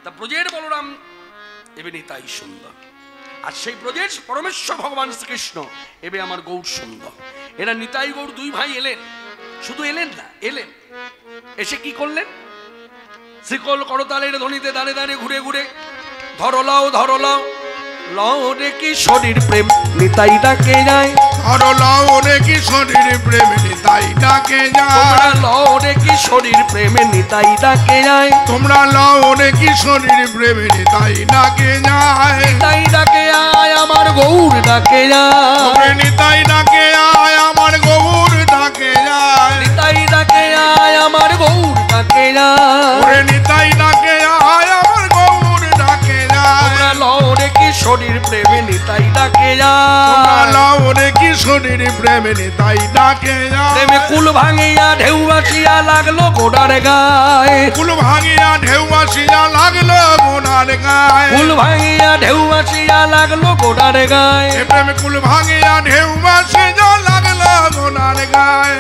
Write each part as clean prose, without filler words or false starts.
তা ব্রজের বলরাম এবে নিতাই সুন্দর, আর সেই ব্রজের পরমেশ্বর ভগবান শ্রীকৃষ্ণ এবে আমার গৌর সুন্দর। এরা নিতাই গৌর দুই ভাই এলেন, শুধু এলেন না, এলেন এসে কি করলেন? শ্রীকল করতালের ধ্বনিতে দাঁড়ে দাঁড়ে ঘুরে ঘুরে ধরলাও ধরলাও লও রে কি শরীর প্রেম নিতাই ডাকে যায়, ধরলাও রে কি শরীর প্রেম নিতাই ডাকে যায়, লও রে কি শরীর প্রেমে নিতাই ডাকে যায়, তোমরা লও রে কি শরীর প্রেম নিতাই ডাকে যায়, নিতাই ডাকে আয় আমার গৌর ডাকে যায়, নিতাই ডাকে আয় আমার গৌর ডাকে যায়, নিতাই ডাকে আয় আমার গৌর ডাকে যায়, নিতাই ডাকে আয় আমার গৌর ডাকে যায়, লও রে কি শরীর প্রেমে নিতাই ডাকে যায়, লও রে কি শরীর প্রেম নিতাই ডাকে যায়, প্রেমে কুল ভাঙিয়া ঢেউ আসিয়া লাগলো গোড়ার গায়ে, কুল ভাঙিয়া ঢেউ আসিয়া লাগলো গোড়ার গায়ে, কুল ভাঙিয়া ঢেউ আসিয়া লাগলো গোড়ার গায়ে, প্রেম কুল ভাঙিয়া ঢেউ আসিয়া লাগলো গোড়ার গায়ে।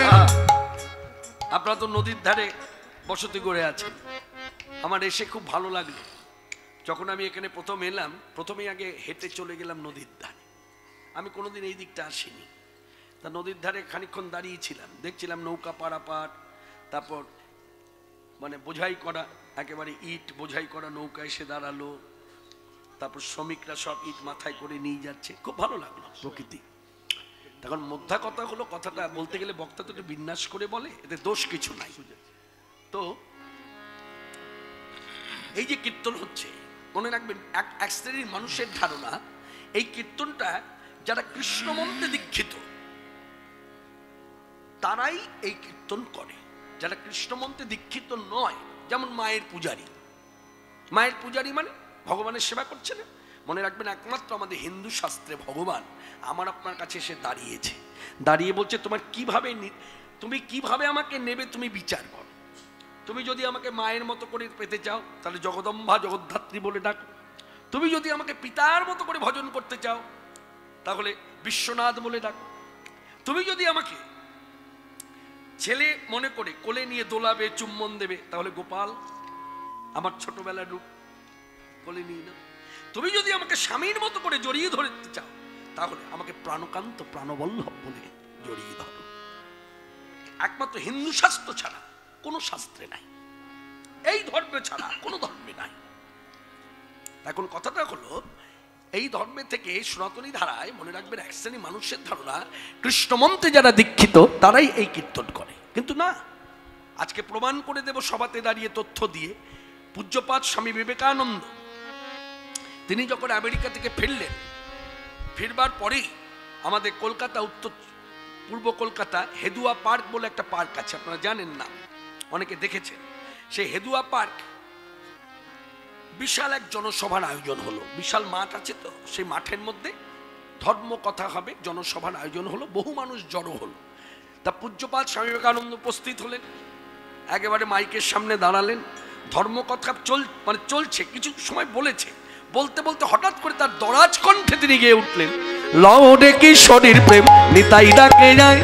আপনারা তো নদীর ধারে বসতি করে আছেন, আমার এসে খুব ভালো লাগলো। যখন আমি এখানে প্রথম এলাম, প্রথমেই আগে হেঁটে চলে গেলাম নদীর ধারে। আমি কোনোদিন এই দিকটা আসিনি, তা নদীর ধারে খানিকক্ষণ দাঁড়িয়েছিলাম, দেখছিলাম নৌকা পারাপার, তারপর মানে বোঝাই করা একেবারে ইট বোঝাই করা নৌকা এসে দাঁড়ালো, তারপর শ্রমিকরা সব ইট মাথায় করে নিয়ে যাচ্ছে, খুব ভালো লাগলো প্রকৃতি। তখন মধ্যা কথা হলো, কথাটা বলতে গেলে বক্তা তো একটু বিন্যাস করে বলে, এতে দোষ কিছু নাই। তো এই যে কীর্তন হচ্ছে, মনে রাখবেন এক শ্রেণীর মানুষের ধারণা এই কীর্তনটা যারা কৃষ্ণ মন্ত্রে দীক্ষিত তারাই এই কীর্তন করে, যারা কৃষ্ণ মন্ত্রে দীক্ষিত নয়, যেমন মায়ের পূজারী। মায়ের পূজারী মানে ভগবানের সেবা করছে না। মনে রাখবেন একমাত্র আমাদের হিন্দু শাস্ত্রে ভগবান আমার আপনার কাছে এসে দাঁড়িয়েছে, দাঁড়িয়ে বলছে তুমি কিভাবে আমাকে নেবে, তুমি বিচার করো। তুমি যদি আমাকে মায়ের মতো করে পেতে চাও তাহলে জগদম্বা জগদ্ধাত্রী বলে ডাকো, তুমি যদি আমাকে পিতার মতো করে ভজন করতে চাও তাহলে বিশ্বনাথ বলে ডাকো, তুমি যদি আমাকে ছেলে মনে করে কোলে নিয়ে দোলাবে চুম্বন দেবে তাহলে গোপাল আমার ছোটবেলার রূপ কোলে নিয়ে নাও, তুমি যদি আমাকে স্বামীর মতো করে জড়িয়ে ধরতে চাও তাহলে আমাকে প্রাণকান্ত প্রাণবল্লভ বলে জড়িয়ে ধরো। একমাত্র হিন্দু শাস্ত্র ছাড়া কোনো শাস্ত্রে নাই, এই ধর্মে ছাড়া কোনো ধর্মে নাই। এখন কথাটা হলো, এই ধর্মে থেকে সনাতনী ধারায় মনে রাখবেন এক শ্রেণী মানুষের ধারণা কৃষ্ণমন্ত্রে যারা দীক্ষিত তারাই এই কীর্তন করে, কিন্তু না। আজকে প্রমাণ করে দেব সভাতে দাঁড়িয়ে তথ্য দিয়ে। পূজ্যপাদ স্বামী বিবেকানন্দ তিনি যখন আমেরিকা থেকে ফিরলেন, ফিরবার পরেই আমাদের কলকাতা উত্তর পূর্ব কলকাতা হেদুয়া পার্ক বলে একটা পার্ক আছে, আপনারা জানেন না, অনেকে দেখেছেন। সেই হেদুয়া পার্ক বিশাল এক জনসভার আয়োজন হলো, বিশাল মাঠ আছে, তো সেই মাঠের মধ্যে ধর্ম কথা হবে, জনসভার আয়োজন হলো, বহু মানুষ জড়ো হলো। তা পূজ্যপাদ স্বামী বিবেকানন্দ উপস্থিত হলেন, একেবারে মাইকের সামনে দাঁড়ালেন, ধর্ম কথা চলছে, কিছু সময় বলেছে, বলতে বলতে হঠাৎ করে তার দরাজ কণ্ঠে তিনি গিয়ে উঠলেন, লও রে কি শরীর প্রেম নিতাই ডাকে যায়,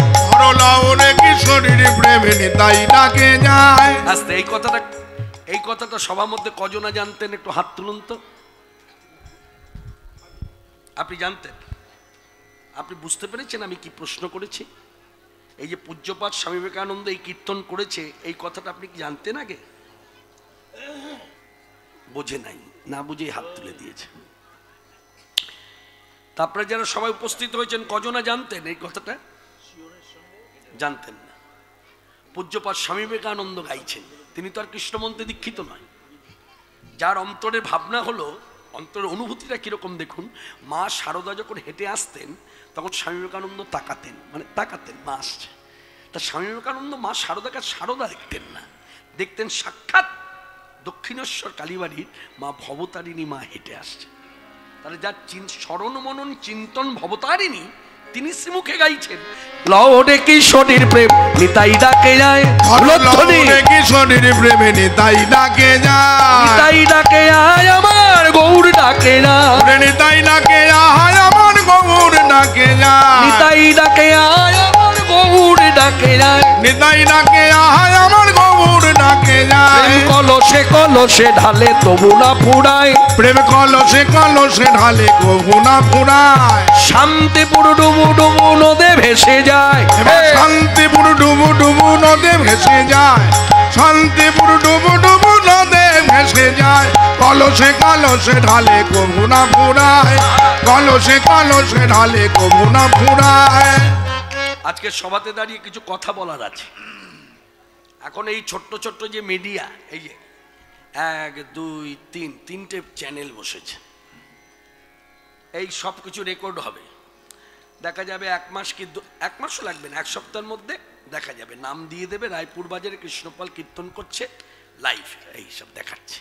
লও রে কি শরীর প্রেম নিতাই ডাকে যায়। আস্তে এই কথাটা সবার মধ্যে কজনা জানতেন, একটু হাত তুলুন তো। আপনি জানতেন? আপনি বুঝতে পেরেছেন আমি কি প্রশ্ন করেছি? এই যে পূজ্যপাদ স্বামী বিবেকানন্দ এই কীর্তন করেছে, এই কথাটা আপনি কি জানতেন আগে? বোঝে নাই, না বুঝে হাত তুলে দিয়েছে। তারপরে যারা সবাই উপস্থিত হয়েছেন কজনা জানতেন এই কথাটা? জানতেন না। পূজ্যপাদ স্বামী বিবেকানন্দ গাইছেন, তিনি তো আর কৃষ্ণমন্ত্রে দীক্ষিত নয়। যার অন্তরের ভাবনা হলো, অন্তরের অনুভূতিটা কিরকম দেখুন। মা শারদা যখন হেঁটে আসতেন তখন স্বামী বিবেকানন্দ তাকাতেন, মা আসছে। তা স্বামী বিবেকানন্দ মা শারদাকে শারদা দেখতেন না, দেখতেন সাক্ষাৎ দক্ষিণেশ্বর কালীবাড়ির মা ভবতারিণী মা হেঁটে আসছে। তাহলে যার স্মরণ মনন চিন্তন ভবতারিণী, তিনি শ্রীমুখে গাইছেন, লও রে কি শরীর প্রেম নিতাই ডাকে যায়, লও রে কি শরীর প্রেম নিতাই ডাকে যায়, নিতাই ডাকে আয় আমার গৌর ডাকে যায়, নিতাই ডাকে আয় আমার গৌর ডাকে যায়, নিতাই ডাকে আয় আমার গৌর ডাকে যায়, নিতাই ডাকে আয় আমার গৌর ডাকে যায়। কলসে কলসে ঢালে তবু না ফুরায়, প্রেম কলসে কলসে ঢালে কবু না ফুরায়। শান্তিপুর ডুবু ডুবু নদে ভেসে যায়, শান্তিপুর ডুবু ডুবু নদে ভেসে যায়, শান্তিপুর ডুবু ডুবু নদে ভেসে যায়। কলসে কলসে ঢালে কবু না ফুরায়, কলসে কলসে ঢালে কবু না ফুরায়। আজকে সভাতে দাঁড়িয়ে কিছু কথা বলার আছে। এখন এই ছোট্ট ছোট্ট যে মিডিয়া, এই যে 1 2 3 তিনটে চ্যানেল বসেছে, এই সব কিছু রেকর্ড হবে। দেখা যাবে 1 মাস কি 1 মাসও লাগবে না, 1 সপ্তাহের মধ্যে দেখা যাবে, নাম দিয়ে দেবে রায়পুর বাজারে কৃষ্ণপাল কীর্তন করছে লাইভ, এই সব দেখাচ্ছে।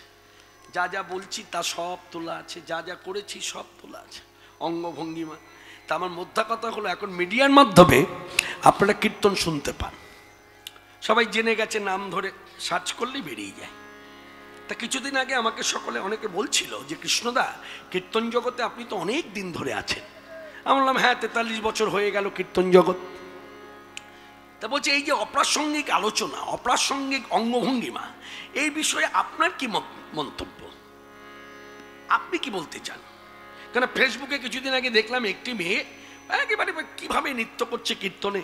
যা যা বলছি তা সব তোলা আছে, যা যা করেছি সব তোলা আছে, অঙ্গভঙ্গিমা। তা আমার মোদ্দা কথা হলো, এখন মিডিয়ার মাধ্যমে আপনারা কীর্তন শুনতে পান, সবাই জেনে গেছে, নাম ধরে সার্চ করলেই বেরিয়ে যায়। তা কিছুদিন আগে আমাকে সকলে অনেকে বলছিল যে কৃষ্ণদা, কীর্তন জগতে আপনি তো অনেক দিন ধরে আছেন। আমি বললাম হ্যাঁ, 43 বছর হয়ে গেল কীর্তন জগৎ। তা বলছে এই যে অপ্রাসঙ্গিক আলোচনা, অপ্রাসঙ্গিক অঙ্গভঙ্গিমা, এই বিষয়ে আপনার কি মন্তব্য, আপনি কি বলতে চান? কেন ফেসবুকে কিছুদিন আগে দেখলাম একটি মেয়ে একেবারে কিভাবে নৃত্য করছে কীর্তনে,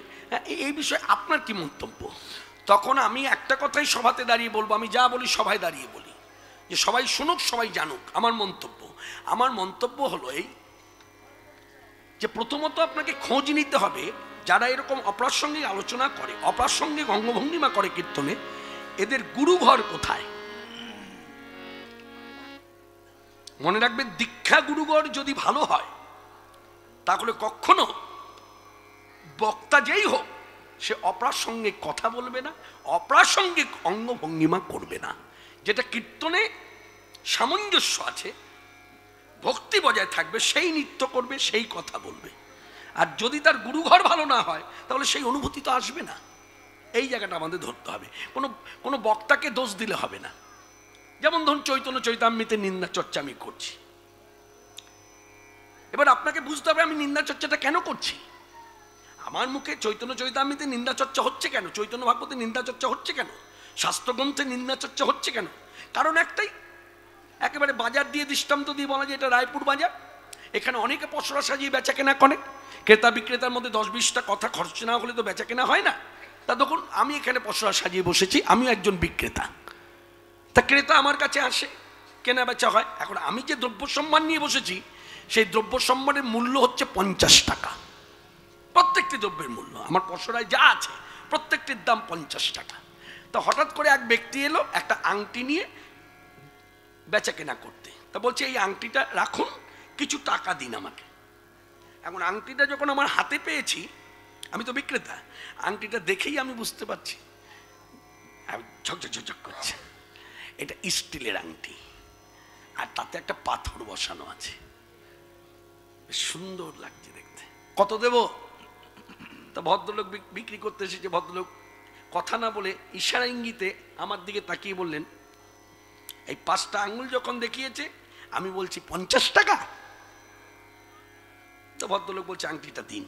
এই বিষয়ে আপনার কি মন্তব্য? তখন আমি একটা কথাই সভাতে দাঁড়িয়ে বলবো, আমি যা বলি সভায় দাঁড়িয়ে বলি, যে সবাই শুনুক, সবাই জানুক আমার মন্তব্য। আমার মন্তব্য হলো এই যে প্রথমত আপনাকে খোঁজ নিতে হবে, যারা এরকম অপ্রাসঙ্গিক আলোচনা করে, অপ্রাসঙ্গিক অঙ্গভঙ্গিমা করে কীর্তনে, এদের গুরুঘর কোথায়। মনে রাখবেন, দীক্ষা গুরুঘর যদি ভালো হয় তাহলে কখনো বক্তা যেই হোক সে অপ্রাসঙ্গিক কথা বলবে না, অপ্রাসঙ্গিক অঙ্গভঙ্গিমা করবে না। যেটা কীর্তনে সামঞ্জস্য আছে, ভক্তি বজায় থাকবে, সেই নৃত্য করবে, সেই কথা বলবে। আর যদি তার গুরুঘর ভালো না হয় তাহলে সেই অনুভূতি তো আসবে না। এই জায়গাটা আমাদের ধরতে হবে, কোনো বক্তাকে দোষ দিলে হবে না। যেমন ধরুন চৈতন্য চৈতামৃতের নিন্দা চর্চা আমি করছি, এবার আপনাকে বুঝতে হবে আমি নিন্দা চর্চাটা কেন করছি। আমার মুখে চৈতন্য চৈতামৃতে নিন্দা চর্চা হচ্ছে কেন, চৈতন্য ভাগবতে নিন্দা চর্চা হচ্ছে কেন, শাস্ত্রগ্রন্থে নিন্দা চর্চা হচ্ছে কেন? কারণ একটাই, একেবারে বাজার দিয়ে দৃষ্টান্ত দিয়ে বলা যায় এটা রায়পুর বাজার, এখানে অনেকে পসরা সাজিয়ে বেচা কেনা করে, ক্রেতা বিক্রেতার মধ্যে 10-20টা কথা খরচ না হলে তো বেচা কেনা হয় না। তা দেখুন আমি এখানে পসরা সাজিয়ে বসেছি, আমিও একজন বিক্রেতা, তা ক্রেতা আমার কাছে আসে, কেনা বেচা হয়। এখন আমি যে দ্রব্য সম্মান নিয়ে বসেছি, সেই দ্রব্য সম্মানের মূল্য হচ্ছে 50 টাকা। প্রত্যেকটি দ্রব্যের মূল্য আমার পসরায় যা আছে প্রত্যেকটির দাম 50 টাকা। তো হঠাৎ করে এক ব্যক্তি এলো একটা আংটি নিয়ে বেচা কেনা করতে, তা বলছে এই আংটিটা রাখুন, কিছু টাকা দিন আমাকে। এখন আংটিটা যখন আমার হাতে পেয়েছি, আমি তো বিক্রেতা, আংটিটা দেখেই আমি বুঝতে পারছি ঝকঝক ঝকঝক করছে, এটা স্টিলের আংটি, আর তাতে একটা পাথর বসানো আছে, বেশ সুন্দর লাগছে দেখতে। কত দেব? তা ভদ্রলোক বিক্রি করতে এসেছে, ভদ্রলোক কথা না বলে ইশারা ইঙ্গিতে আমার দিকে তাকিয়ে বললেন, এই 5টা আঙ্গুল যখন দেখিয়েছে আমি বলছি 50 টাকা। তো ভদ্রলোক বলছে আংটিটা দিন।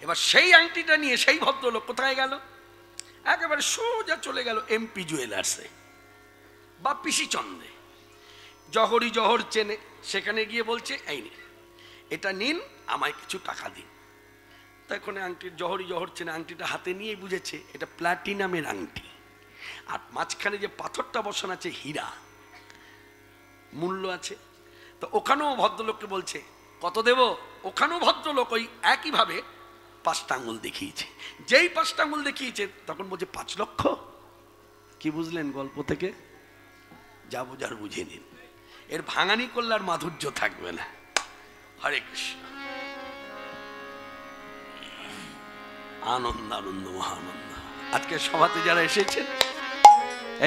এবার সেই আংটিটা নিয়ে সেই ভদ্রলোক কোথায় গেল? একেবারে সোজা চলে গেল MP জুয়েলার্সে বা পিসি চন্দ্রে, জহরি জহর চেনে, সেখানে গিয়ে বলছে এই নিন, এটা নিন, আমায় কিছু টাকা দিন। তখন আংটির জহরি জহর চেনে আংটিটা হাতে নিয়ে বুঝেছে এটা প্লাটিনামের আংটি, আর মাঝখানে যে পাথরটা বসানো আছে হীরা, মূল্য আছে। তো ওখানেও ভদ্রলোককে বলছে কত দেব, ওখানেও ভদ্রলোক ওই একইভাবে 5টা আঙুল দেখিয়েছে। যেই 5টা আঙুল দেখিয়েছে তখন বলছে 5 লক্ষ। কি বুঝলেন গল্প থেকে? যা বোঝার বুঝে নিন, এর ভাঙানি করলে আর মাধুর্য থাকবে না। হরে কৃষ্ণ। আনন্দ আনন্দ মহানন্দ। আজকে সভাতে যারা এসেছেন,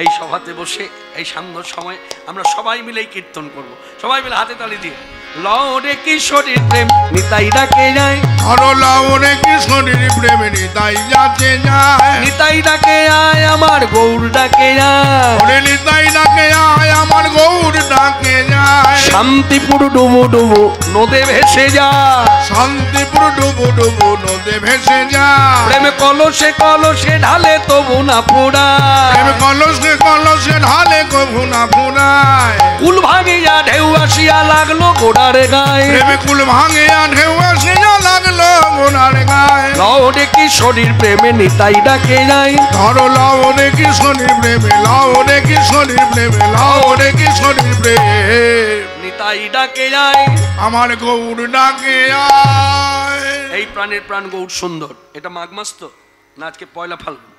এই সভাতে বসে এই সান্ধ্য সময় আমরা সবাই মিলে কীর্তন করব, সবাই মিলে হাতে তালি দিয়ে লওরে কিশোরীর প্রেম নিতাই ডাকে যায়, আরো লওরে কিশোরীর প্রেম নিতাই যাতে যায়, নিতাই ডাকে আয় আমার গৌর ডাকে যায়, ওরে নিতাই ডাকে আয় আমার গৌর ডাকে যায়, শান্তিপুর ডুবু ডুবু নদে ভেসে যায়, শান্তিপুর ডুবু ডুবু নদে ভেসে যায়, প্রেম কলসে কলসে ঢালে তবু না পোড়ায়, প্রেম কলসে কলসে ঢালে কভু না ফুরায়, কুল ভাঙিয়া ঢেউ আসিয়া লাগলো গোড়ার গায়ে, প্রেমে কুল ভাঙিয়া ঢেউ আসিয়া লাগলো গোনার গায়ে, লও দেখি শরীর প্রেমে নিতাই ডাকে যায়, ধরো লাও রে কিশোরীর প্রেমে, লাও রে কিশোরীর প্রেমে, লাও রে কিশোরীর প্রেম, নিতাই ডাকে যায়। আমার গৌর ডাকে আয়। এই প্রাণের প্রাণ গৌর সুন্দর। এটা মাঘ মাস তো না, আজকে পয়লা ফাল্গুন?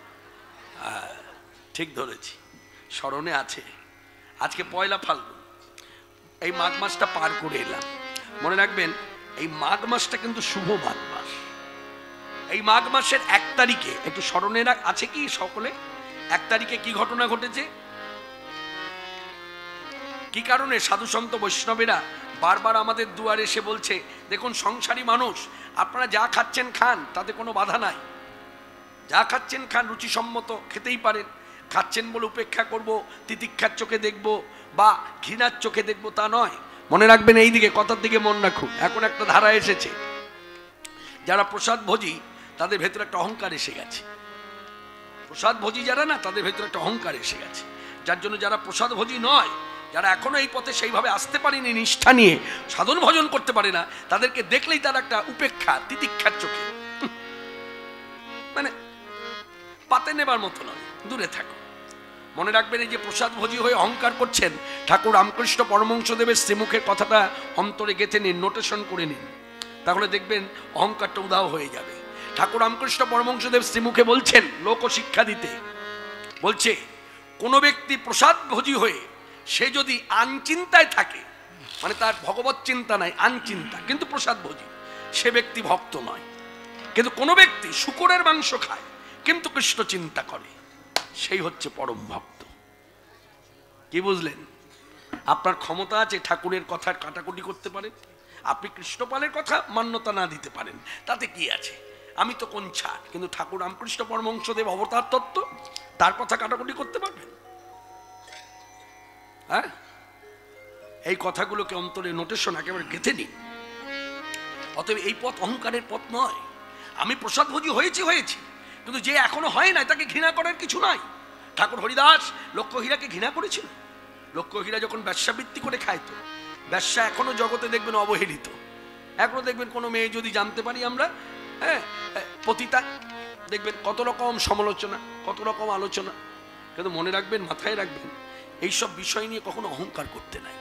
ঠিক ধরেছি, স্মরণে আছে, আজকে পয়লা ফাল্গুন। এই মাঘ মাসটা পার করে এলাম। মনে রাখবেন, এই মাঘ মাসটা কিন্তু শুভ মাঘ মাস। এই মাঘ মাসের 1 তারিখে একটু স্মরণে আছে কি সকলে? 1 তারিখে কি ঘটনা ঘটেছে? কি কারণে সাধু সন্ত বৈষ্ণবেরা বারবার আমাদের দুয়ারে এসে বলছে, দেখুন সংসারী মানুষ, আপনারা যা খাচ্ছেন খান, তাতে কোনো বাধা নাই, যা খাচ্ছেন খান, রুচিসম্মত খেতেই পারেন, খাচ্ছেন বলে উপেক্ষা করব, তিতিক্ষার চোখে দেখব বা ঘৃণার চোখে দেখব তা নয়। মনে রাখবেন, এই দিকে কথার দিকে মন রাখুন। এখন একটা ধারা এসেছে, যারা প্রসাদ ভোজী তাদের ভেতরে একটা অহংকার এসে গেছে। প্রসাদ ভোজী যারা না, তাদের ভেতরে একটা অহংকার এসে গেছে, যার জন্য যারা প্রসাদ ভোজী নয়, যারা এখনো এই পথে সেইভাবে আসতে পারেনি, নিষ্ঠা নিয়ে সাধন ভজন করতে পারে না, তাদেরকে দেখলেই তার একটা উপেক্ষা, তিতিক্ষার চোখে, মানে পাতে নেবার মতো নয়, দূরে থাকো। মনে রাখবেন, এই যে প্রসাদ ভোজী হয়ে অহংকার করছেন, ঠাকুর রামকৃষ্ণ পরমহংসদেবের শ্রীমুখের কথাটা অন্তরে গেঁথে নিন, নোটেশন করে নিন, তাহলে দেখবেন অহংকারটা উধাও হয়ে যাবে। ঠাকুর রামকৃষ্ণ পরমহংসদেব শ্রীমুখে বলছেন, লোক শিক্ষা দিতে বলছে, কোনো ব্যক্তি প্রসাদ ভোজী হয়ে সে যদি আনচিন্তায় থাকে, মানে তার ভগবত চিন্তা নাই, আনচিন্তা, কিন্তু প্রসাদ ভোজী, সে ব্যক্তি ভক্ত নয়। কিন্তু কোনো ব্যক্তি শূকরের মাংস খায় কিন্তু কৃষ্ণ চিন্তা করে, সেই হচ্ছে পরম ভক্ত। কি বুঝলেন? আপনার ক্ষমতা আছে ঠাকুরের কথার কাটাকুটি করতে পারেন, আপনি কৃষ্ণপালের কথা মান্যতা না দিতে পারেন, তাতে কি আছে? আমি তো কোন ছাড়, কিন্তু ঠাকুর রামকৃষ্ণ পরমহংসদেব অবতার তত্ত্ব, তার কথা কাটাকুটি করতে পারবেন? হ্যাঁ, এই কথাগুলোকে অন্তরে নোটেশন একেবারে গেঁথে নিন। অতএব এই পথ অহংকারের পথ নয়। আমি প্রসাদ ভোজী হয়েছি, কিন্তু যে এখনো হয় না, তাকে ঘৃণা করার কিছু নাই। ঠাকুর হরিদাস লক্ষ্যহীরাকে ঘৃণা করেছিল। লক্ষ্যহীরা যখন ব্যবসাবৃত্তি করে খাইতো, ব্যবসা এখনো জগতে দেখবেন অবহেলিত। এখনো দেখবেন কোনো মেয়ে যদি জানতে পারি আমরা, হ্যাঁ, পতিতা, দেখবেন কত রকম সমালোচনা, কত রকম আলোচনা। কিন্তু মনে রাখবেন, মাথায় রাখবেন, এইসব বিষয় নিয়ে কখনো অহংকার করতে নাই।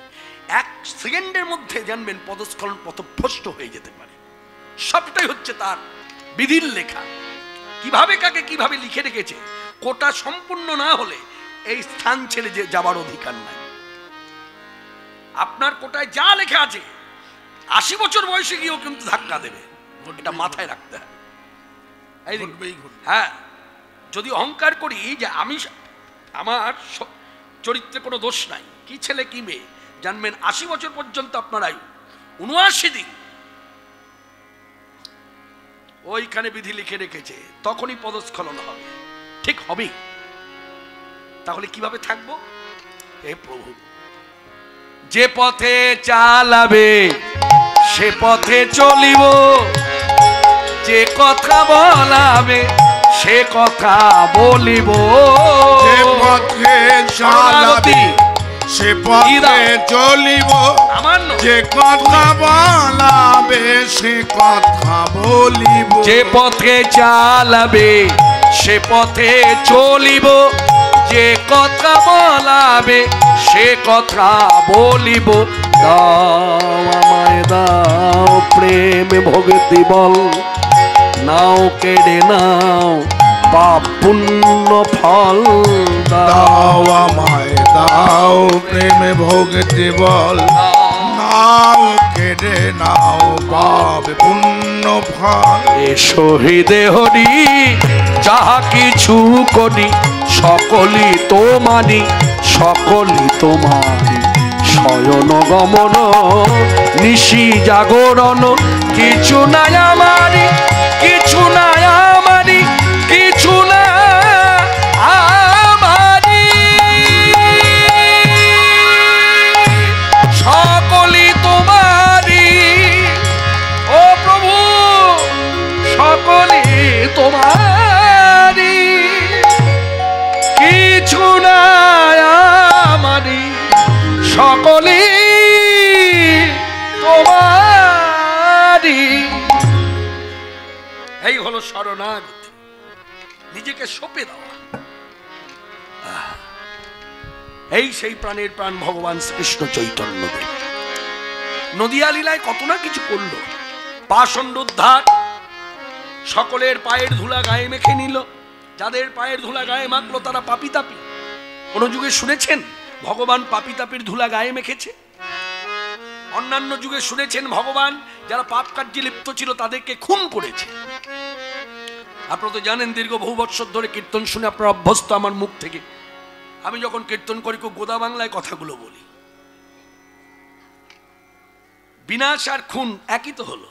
1 সেকেন্ডের মধ্যে জানবেন পদস্খলন, পথভ্রষ্ট হয়ে যেতে পারে। সবটাই হচ্ছে তার বিধির লেখা। কিভাবে কাকে কিভাবে লিখে রেখেছে, কোটা সম্পূর্ণ না হলে এই স্থান ছেড়ে যাবার অধিকার নাই। আপনার কোটায় যা লেখা আছে, 80 বছর বয়সে গিয়েও কিন্তু ধাক্কা দেবে, এটা মাথায় রাখতে হবে। হ্যাঁ, যদি অহংকার করি যে আমার চরিত্রে কোনো দোষ নাই, কি ছেলে কি মেয়ে, জানবেন 80 বছর পর্যন্ত আপনার আয়ু, 79 দিন ওইখানে বিধি লিখে রেখেছে, তখনই পদস্খলন হবে। ঠিক হবেই। তাহলে কিভাবে থাকবো? হে প্রভু, যে পথে চালাবে সে পথে চলিব, যে কথা বলাবে সে কথা বলিব, যে পথে চালাবে সে পথে চলিব, যে কথা বলাবে সে কথা বলিব, যে পথে চালাবে সে পথে চলিব, যে কথা বলাবে সে কথা বলিব। দাও আমায় দাও প্রেম ভক্তি বল, নাও কেড়ে নাও পাপ পুণ্য ফল। দাও আমায় দাও প্রেম ভক্তি বল, নাও কেড়ে নাও পাপ পুণ্য ফল। এসো হৃদয় হরি যাহা কিছু করি, সকলই তোমারি, সকলই তোমারি। শয়ন গমন নিশি জাগরণ, কিছু নাই আমারি, কিছু নাই আমারি, কিছু না আমারি। সকলই সকলে তোমারি। এই হলো শরণাগতি, নিজেকে সঁপে দেওয়া। এই সেই প্রাণের প্রাণ ভগবান শ্রীকৃষ্ণ চৈতন্য দেব। নদিয়া লীলায় কত না কিছু করলো। পাষণ্ড উদ্ধার, সকলের পায়ের ধুলা গায়ে মেখে নিল। যাদের পায়ের ধুলা গায়ে মাখলো তারা পাপী তাপী। কোন যুগে শুনেছেন ভগবান পাপী তাপীর ধুলা গায়ে মেখেছে? অন্যান্য যুগে শুনেছেন ভগবান যারা পাপ কার্যে লিপ্ত ছিল তাদেরকে খুন করেছে। আপনারা তো জানেন, দীর্ঘ বহু বৎসর ধরে কীর্তন শুনে আপনারা অভ্যস্ত আমার মুখ থেকে। আমি যখন কীর্তন করি খুব গোদা বাংলায় কথাগুলো বলি। বিনাশ আর খুন একই তো হলো।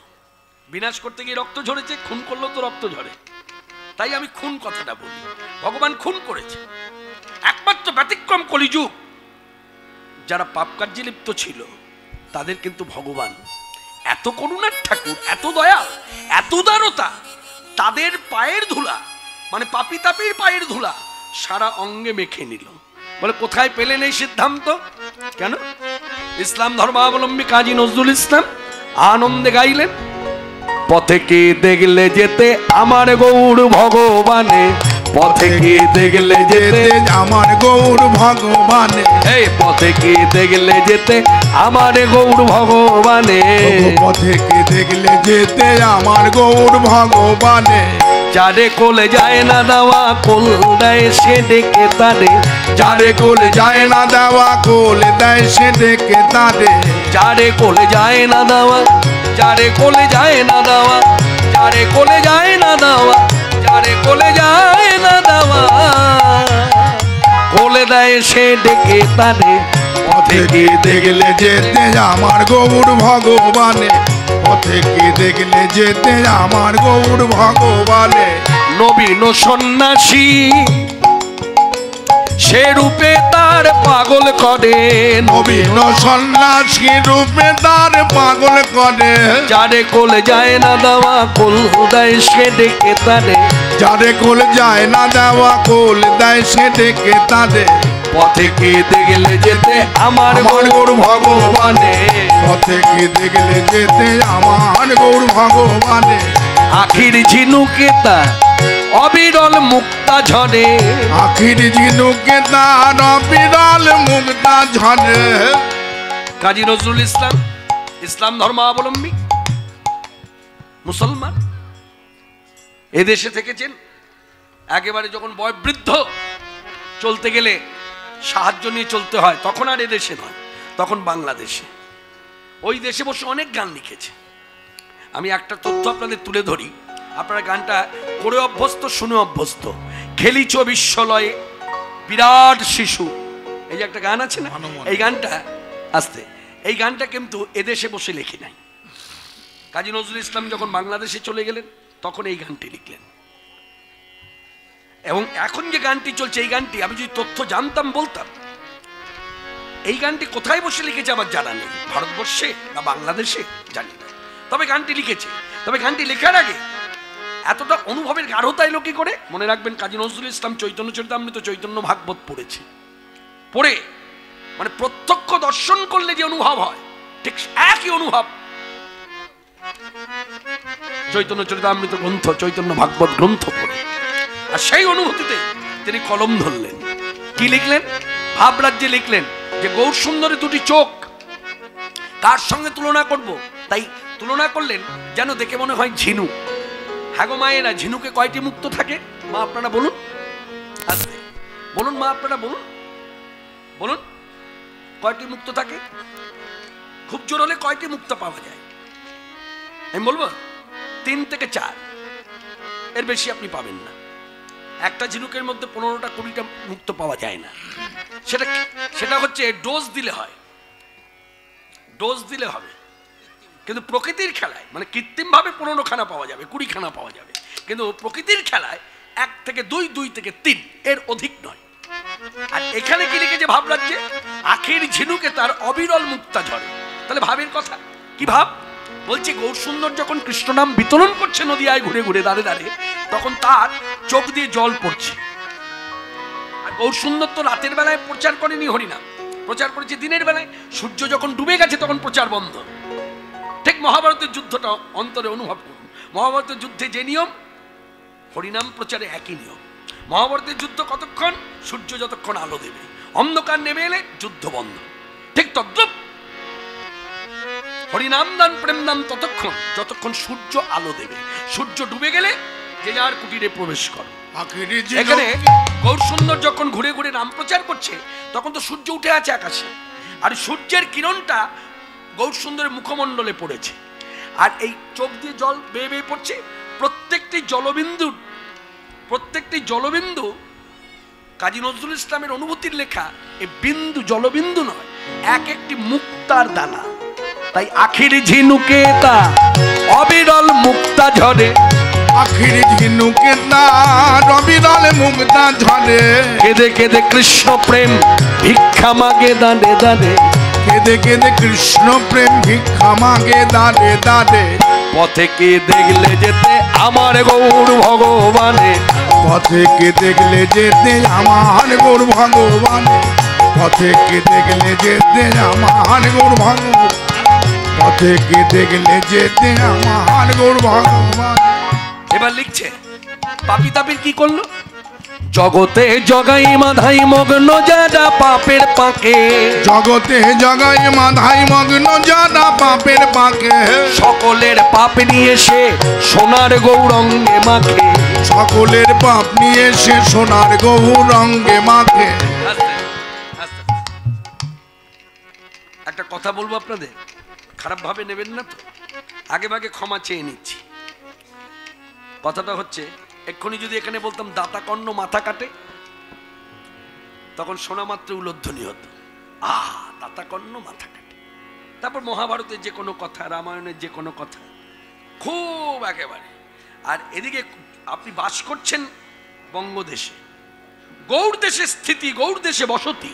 বিনাশ করতে গিয়ে রক্ত ঝরেছে, খুন করলেও তো রক্ত ঝরে। তাই আমি খুন কথাটা বলি। ভগবান খুন করেছে। একমাত্র ব্যতিক্রম কলিযুগ, যারা পাপ কার্যে লিপ্ত ছিল তাদের কিন্তু ভগবান এত করুণার ঠাকুর, এত দয়া, এত উদারতা, তাদের পায়ের ধুলা মানে পাপী তাপীর পায়ের ধুলা সারা অঙ্গে মেখে নিল। বলে কোথায় পেলেন এই সিদ্ধান্ত? কেন? ইসলাম ধর্মাবলম্বী কাজী নজরুল ইসলাম আনন্দে গাইলেন, পথে কি দেখলে যেতে আমার গৌর ভগবানে, পথে কি দেখলে যেতে আমার গৌর ভগবানে, এই পথে কি দেখলে যেতে আমার গৌর ভগবানে, পথে কি দেখলে যেতে আমার গৌর ভগবানে, যারে কোলে যায় না দেওয়া কোল দেয় সে ডেকে তারে, যারে কোলে যায় না দেওয়া কোল দেয় সে ডেকে তারে, যারে কোলে যায় না দেওয়া, যারে কোলে যায় না দেওয়া, যারে কোলে যায় না দেওয়া, যারে কোলে যায় না দেওয়া, কোলে দেয় সে ডেকে তারে, পথে কি দেখলে যেতে আমার গৌর ভগবানে, পথে কি দেখলে যেতে আমার গৌর ভগবানে। নবীন সন্ন্যাসী সে রূপে তার পাগল করে, নবীন সন্ন্যাসী রূপে তার পাগল করে, যারে কোলে যায় না দেওয়া কোল দেয় সে ডেকে তারে, যারে কোল যায় না দেওয়া কোল দেয় সে ডেকে তারে, পথে কি দেখলে যেতে আমার আমার গৌর ভগবানে, পথে কি দেখলে যেতে আমার গৌর ভগবানে। আখির ঝিনুকে তার অবিরল মুক্তা ঝরে, আখির ঝিনুকে তার অবিরল মুক্তা ঝরে। কাজী নজরুল ইসলাম ইসলাম ধর্মাবলম্বী মুসলমান, এদেশে থেকেছেন। একেবারে যখন বয়োবৃদ্ধ, চলতে গেলে সাহায্য নিয়ে চলতে হয়, তখন আর এদেশে নয়, তখন বাংলাদেশে। ওই দেশে বসে অনেক গান লিখেছে। আমি একটা তথ্য আপনাদের তুলে ধরি, আপনারা গানটা করে অভ্যস্ত, শুনে অভ্যস্ত। খেলিছ বিশ্বলয়ে বিরাট শিশু, এই যে একটা গান আছে না, এই গানটা আসতে, এই গানটা কিন্তু এদেশে বসে লেখে নাই। কাজী নজরুল ইসলাম যখন বাংলাদেশে চলে গেলেন তখন এই গানটি লিখলেন। এবং এখন যে গানটি চলছে এই গানটি আমি যদি তথ্য জানতাম বলতাম। এই গানটি কোথায় বসে লিখেছে আমার জানা নেই, ভারতবর্ষে না বাংলাদেশে জানি না, তবে গানটি লিখেছে। তবে গানটি লেখার আগে এতটা অনুভবের গাঢ়তা এলো কি করে? মনে রাখবেন, কাজী নজরুল ইসলাম চৈতন্য চরিতামৃত, চৈতন্য ভাগবত পড়েছে। পড়ে মানে প্রত্যক্ষ দর্শন করলে যে অনুভব হয় ঠিক একই অনুভব চৈতন্য চরিতামৃত গ্রন্থ, চৈতন্য ভাগবত গ্রন্থ পড়ে। আর সেই অনুভূতিতে তিনি কলম ধরলেন, কি লিখলেন? ভাবরাজ্যে লিখলেন যে গৌর সুন্দরী দুটি চোখ কার সঙ্গে তুলনা করব? তাই তুলনা করলেন যেন দেখে মনে হয় ঝিনুক। হ্যাঁ গো মায়েরা, ঝিনুকে কয়টি মুক্ত থাকে? মা আপনারা বলুন, আস্তে বলুন, মা আপনারা বলুন, বলুন কয়টি মুক্ত থাকে? খুব জোর হলে কয়টি মুক্ত পাওয়া যায়? আমি বলবো 3 থেকে 4, এর বেশি আপনি পাবেন না। একটা ঝিনুকের মধ্যে 15টা 20টা মুক্ত পাওয়া যায় না। সেটা হচ্ছে ডোজ দিলে হয়, ডোজ দিলে হবে। কিন্তু প্রকৃতির খেলায় মানে কৃত্রিম ভাবে 15 খানা পাওয়া যাবে, 20 খানা পাওয়া যাবে, কিন্তু প্রকৃতির খেলায় 1 থেকে 2, 2 থেকে 3, এর অধিক নয়। আর এখানে কি লিখেছে ভাবরাজ্যে? আখির ঝিনুকে তার অবিরল মুক্তা ঝরে। তাহলে ভাবের কথা কি ভাব বলছি, গৌর সুন্দর যখন কৃষ্ণ নাম বিতরণ করছে নদিয়ায় ঘুরে ঘুরে দাঁড়ে দাঁড়ে, তখন তার চোখ দিয়ে জল পড়ছে। আর গৌর সুন্দর তো রাতের বেলায় প্রচার করেনি হরিনাম, প্রচার করেছে দিনের বেলায়, সূর্য যখন ডুবে গেছে তখন প্রচার বন্ধ। ঠিক মহাভারতের যুদ্ধটা অন্তরে অনুভব করুন। মহাভারতের যুদ্ধে যে নিয়ম, হরিনাম প্রচারে একই নিয়ম। মহাভারতের যুদ্ধ কতক্ষণ? সূর্য যতক্ষণ আলো দেবে, অন্ধকার নেমে এলে যুদ্ধ বন্ধ। ঠিক তদ্রূপ হরিনাম দান প্রেম দান ততক্ষণ যতক্ষণ সূর্য আলো দেবে। সূর্য ডুবে গেলে যে যার কুটিরে প্রবেশ করো। এখানে গৌরসুন্দর যখন ঘুরে ঘুরে নাম প্রচার করছে তখন তো সূর্য উঠে আছে আকাশে, আর সূর্যের কিরণটা গৌরসুন্দরের মুখমণ্ডলে পড়েছে, আর এই চোখ দিয়ে জল বেয়ে বেয়ে পড়ছে। প্রত্যেকটি জলবিন্দু কাজী নজরুল ইসলামের অনুভূতির লেখা। এই বিন্দু জলবিন্দু নয়, এক একটি মুক্তার দানা। তাই আখির ঝিনুকে তা অবিরল মুক্তা ঝরে, আখির ঝিনুকে তার অবিরল মুক্তা ঝরে। কেঁদে কেঁদে কৃষ্ণ প্রেম ভিক্ষা মাগে দানে দানে, কেঁদে কেঁদে কৃষ্ণ প্রেম ভিক্ষা মাগে দানে দানে। পথে কে দেখলে যেতে আমার গৌর ভগবানে, পথে কে দেখলে যেতে আমার গৌর ভগবানে। পথে কে দেখলে যেতে আমার গৌর ভগবান। পথে কে দেখলে যেতে আমার গৌর ভগবান। এবার লিখছে পাপি তাপির কি করলো? জগতে জগাই মাধাই মগ্ন যারা পাপের পাকে, জগতে জগাই মাধাই মগ্ন যারা পাপের পাকে। সকলের পাপ নিয়ে সে সোনার গৌরঙ্গে মাখে, সকলের পাপ নিয়ে সে সোনার গৌরঙ্গে মাখে। একটা কথা বলবো আপনাদের, খারাপ ভাবে নেবেন না তো, আগে ভাগে ক্ষমা চেয়ে নিচ্ছি। কথাটা হচ্ছে, এক্ষুনি যদি এখানে বলতাম দাতা কর্ণ মাথা কাটে, তখন শোনা মাত্র উলোধ্বনি হতো, দাতা কর্ণ মাথা কাটে। তারপর মহাভারতের যে কোনো কথা, রামায়ণের যে কোনো কথা, খুব একেবারে। আর এদিকে আপনি বাস করছেন বঙ্গদেশে, গৌড় দেশে স্থিতি, গৌড় দেশে বসতি,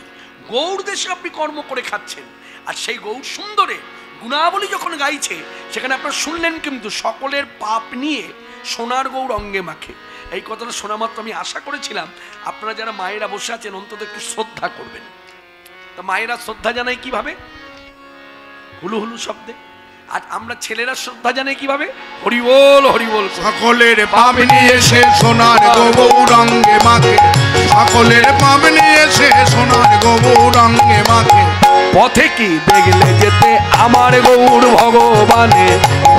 গৌড় দেশে আপনি কর্ম করে খাচ্ছেন। আর সেই গৌড় সুন্দরে গুণাবলী যখন গাইছে, সেখানে আপনারা শুনলেন কিন্তু সকলের পাপ নিয়ে সোনার গৌর অঙ্গে মাখে। এই কথাটা শোনা মাত্র আমি আশা করেছিলাম আপনারা যারা মায়েরা বসে আছেন অন্তত একটু শ্রদ্ধা করবেন। তা মায়েরা শ্রদ্ধা জানায় কিভাবে? হুলু হুলু শব্দে। আর আমরা ছেলেরা শ্রদ্ধা জানাই কিভাবে? হরি বল হরি বল। সকলের পাপ নিয়ে সে সোনার গৌরঙ্গে মাখে, সকলের পাপ নিয়ে সে সোনার গৌরঙ্গে মাখে। পথে কি দেখলে যেতে আমার গৌর ভগবানে,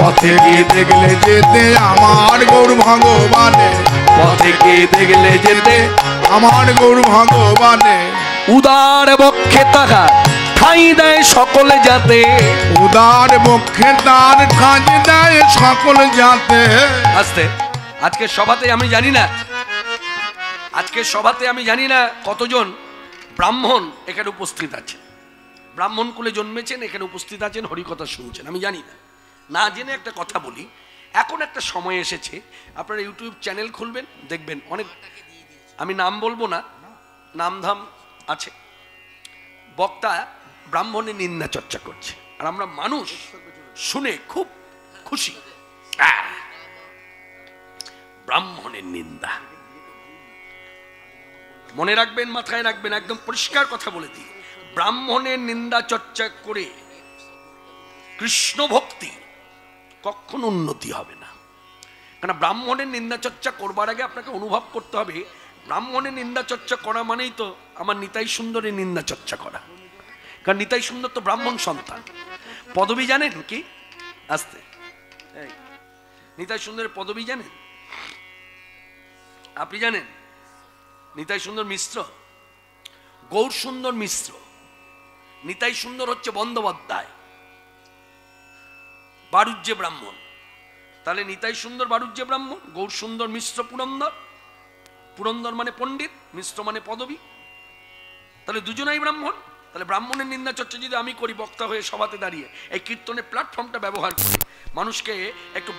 পথে কি দেখলে যেতে আমার গৌর ভগবানে। পথে কি দেখলে যেতে আমার গৌর ভগবানে। উদার বক্ষে তাহার ঠাঁই দেয় সকলে যাতে, উদার বক্ষে তার কাজ দেয় সকল যাতে। আস্তে, আজকে সভাতে আমি জানি না, আজকে সভাতে আমি জানি না কতজন ব্রাহ্মণ এখানে উপস্থিত আছে, ব্রাহ্মণ কুলে জন্মেছেন, এখানে উপস্থিত আছেন, হরিকথা শুনছেন। আমি জানি না, না জেনে একটা কথা বলি। এখন একটা সময় এসেছে, আপনারা ইউটিউব চ্যানেল খুলবেন, দেখবেন অনেক, আমি নাম বলবো না, নামধাম আছে, বক্তা ব্রাহ্মণের নিন্দা চর্চা করছে, আর আমরা মানুষ শুনে খুব খুশি। ব্রাহ্মণের নিন্দা মনে রাখবেন, মাথায় রাখবেন, একদম পরিষ্কার কথা বলে দিই, ব্রাহ্মণের নিন্দা চর্চা করে কৃষ্ণ ভক্তি কখনো উন্নতি হবে না। কারণ ব্রাহ্মণের নিন্দা চর্চা করবার আগে আপনাকে অনুভব করতে হবে, ব্রাহ্মণের নিন্দা চর্চা করা মানেই তো আমার নিতাই সুন্দরের নিন্দা চর্চা করা। কারণ নিতাই সুন্দর তো ব্রাহ্মণ সন্তান। পদবী জানেন কি? আস্তে, নিতাই সুন্দরের পদবী জানেন? আপনি জানেন? নিতাই সুন্দর মিশ্র, গৌর সুন্দর মিশ্র। নিতাই সুন্দর হচ্ছে বন্দ্যোপাধ্যায়, বারুজ্যে ব্রাহ্মণ। তাহলে নিতাই সুন্দর বারুজ্যে ব্রাহ্মণ, গৌর সুন্দর মিশ্র পুরন্দর। পুরন্দর মানে পণ্ডিত, মিশ্র মানে পদবী, তাহলে দুজনাই ব্রাহ্মণ। তাহলে ব্রাহ্মণের নিন্দা চর্চা যদি আমি করি বক্তা হয়ে সভাতে দাঁড়িয়ে, এই কীর্তনের প্ল্যাটফর্মটা ব্যবহার করি, মানুষকে একটু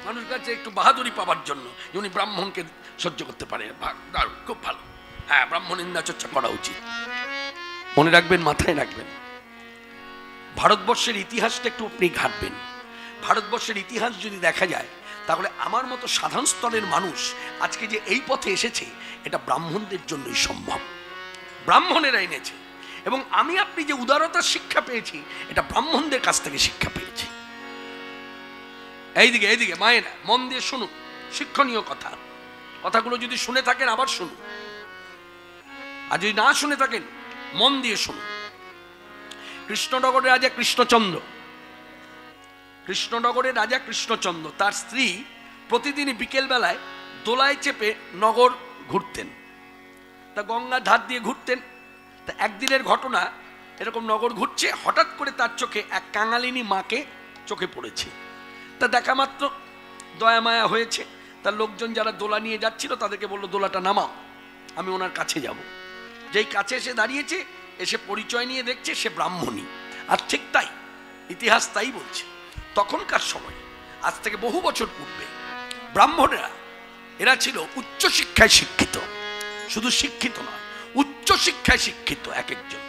মানুষের কাছে একটু বাহাদুরি পাওয়ার জন্য, যে উনি ব্রাহ্মণকে সহ্য করতে পারে, খুব ভালো, হ্যাঁ ব্রাহ্মণ নিন্দা চর্চা করা উচিত। মনে রাখবেন, মাথায় রাখবেন, ভারতবর্ষের ইতিহাসটা একটু আপনি ঘাটবেন। ভারতবর্ষের ইতিহাস যদি দেখা যায়, তাহলে আমার মতো সাধারণ স্তরের মানুষ আজকে যে এই পথে এসেছে, এটা ব্রাহ্মণদের জন্যই সম্ভব। ব্রাহ্মণেরা এনেছে। এবং আমি আপনি যে উদারতার শিক্ষা পেয়েছি, এটা ব্রাহ্মণদের কাছ থেকে শিক্ষা পেয়েছি। এইদিকে এইদিকে মায়েরা মন দিয়ে শুনুন, শিক্ষণীয় কথা। কথাগুলো যদি শুনে থাকেন আবার শুনুন, আর যদি না শুনে থাকেন মন দিয়ে শুনুন। কৃষ্ণনগরের রাজা কৃষ্ণচন্দ্র, কৃষ্ণনগরের রাজা কৃষ্ণচন্দ্র তার স্ত্রী প্রতিদিনই বিকেলবেলায় দোলায় চেপে নগর ঘুরতেন। তা গঙ্গা ধার দিয়ে ঘুরতেন। তা একদিনের ঘটনা, এরকম নগর ঘুরছে, হঠাৎ করে তার চোখে এক কাঙালিনী মাকে চোখে পড়েছে। তা দেখা মাত্র দয়া মায়া হয়েছে। তার লোকজন যারা দোলা নিয়ে যাচ্ছিল তাদেরকে বললো, দোলাটা নামাও, আমি ওনার কাছে যাব। যেই কাছে এসে দাঁড়িয়েছে, এসে পরিচয় নিয়ে দেখছে সে ব্রাহ্মণী। আর ঠিক তাই, ইতিহাস তাই বলছে। তখনকার সময়, আজ থেকে বহু বছর পূর্বে, ব্রাহ্মণেরা এরা ছিল উচ্চশিক্ষায় শিক্ষিত। শুধু শিক্ষিত নয়, উচ্চশিক্ষায় শিক্ষিত এক একজন।